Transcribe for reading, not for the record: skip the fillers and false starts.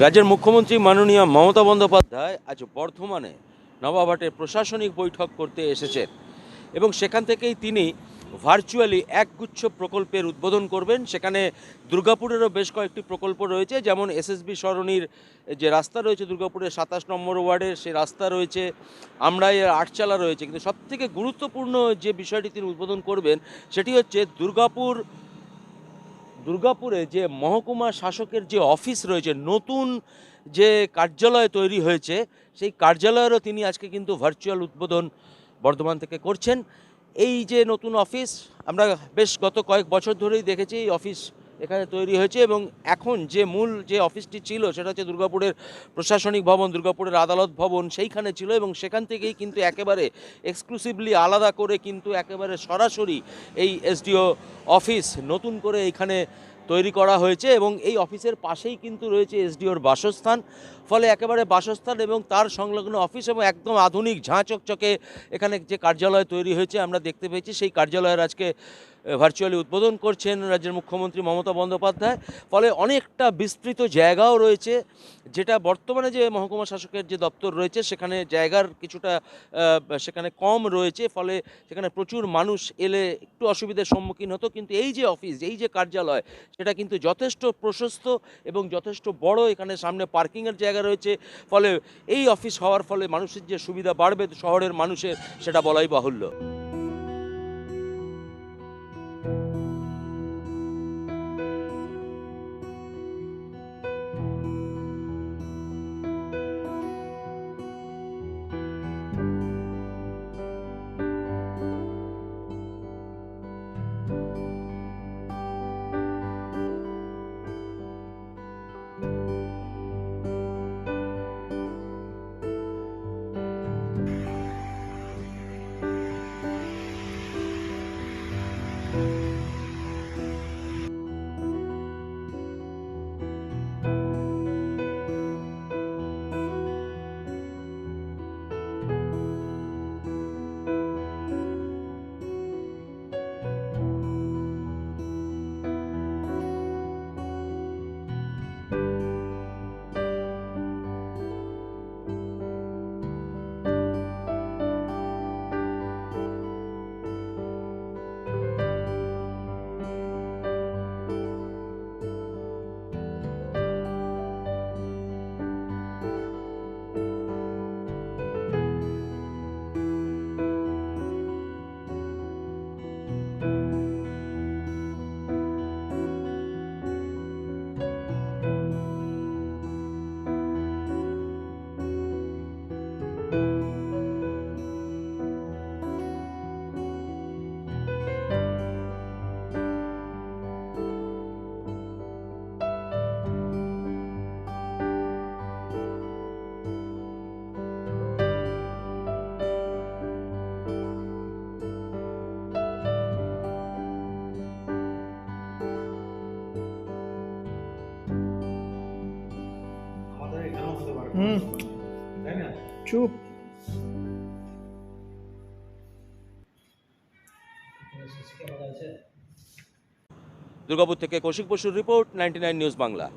রাজ্যের মুখ্যমন্ত্রী মাননীয় মমতা বন্দ্যোপাধ্যায় আজ বর্ধমানে নবাবহাটে প্রশাসনিক বৈঠক করতে এসেছেন এবং সেখান থেকেই তিনি ভার্চুয়ালি একগুচ্ছ প্রকল্পের উদ্বোধন করবেন। সেখানে দুর্গাপুরেরও বেশ কয়েকটি প্রকল্প রয়েছে, যেমন এসএসবি সরণির যে রাস্তা রয়েছে দুর্গাপুরের ২৭ নম্বর ওয়ার্ডের, সেই রাস্তা রয়েছে, আমরাইয়ের আটচালা রয়েছে। কিন্তু সবথেকে গুরুত্বপূর্ণ যে বিষয়টি তিনি উদ্বোধন করবেন সেটি হচ্ছে দুর্গাপুরে যে মহকুমা শাসকের যে অফিস রয়েছে, নতুন যে কার্যালয় তৈরি হয়েছে, সেই কার্যালয়েরও তিনি আজকে কিন্তু ভার্চুয়াল উদ্বোধন বর্ধমান থেকে করছেন। এই যে নতুন অফিস, আমরা বেশ গত কয়েক বছর ধরেই দেখেছি এই অফিস এখানে তৈরি হয়েছে এবং এখন যে মূল যে অফিসটি ছিল সেটা হচ্ছে দুর্গাপুরের প্রশাসনিক ভবন, দুর্গাপুরের আদালত ভবন সেইখানে ছিল এবং সেখান থেকেই কিন্তু একেবারে এক্সক্লুসিভলি আলাদা করে কিন্তু একেবারে সরাসরি এই এসডিও অফিস নতুন করে এইখানে তৈরি করা হয়েছে এবং এই অফিসের পাশেই কিন্তু রয়েছে এসডিওর বাসস্থান। ফলে একেবারে বাসস্থান এবং তার সংলগ্ন অফিস এবং একদম আধুনিক ঝাঁ চকচকে এখানে যে কার্যালয় তৈরি হয়েছে আমরা দেখতে পেয়েছি। সেই কার্যালয়ের আজকে ভার্চুয়ালি উদ্বোধন করছেন রাজ্যের মুখ্যমন্ত্রী মমতা বন্দ্যোপাধ্যায়। ফলে অনেকটা বিস্তৃত জায়গাও রয়েছে, যেটা বর্তমানে যে মহকুমা শাসকের যে দপ্তর রয়েছে সেখানে জায়গার কিছুটা সেখানে কম রয়েছে। ফলে সেখানে প্রচুর মানুষ এলে একটু অসুবিধার সম্মুখীন হতো, কিন্তু এই যে অফিস, এই যে কার্যালয়, সেটা কিন্তু যথেষ্ট প্রশস্ত এবং যথেষ্ট বড়। এখানে সামনে পার্কিংয়ের জায়গা রয়েছে। ফলে এই অফিস হওয়ার ফলে মানুষের যে সুবিধা বাড়বে শহরের মানুষের, সেটা বলাই বাহুল্য। হুম, চুপ। দুর্গাপুর থেকে কৌশিক বসুর রিপোর্ট, 99 নিউজ বাংলা।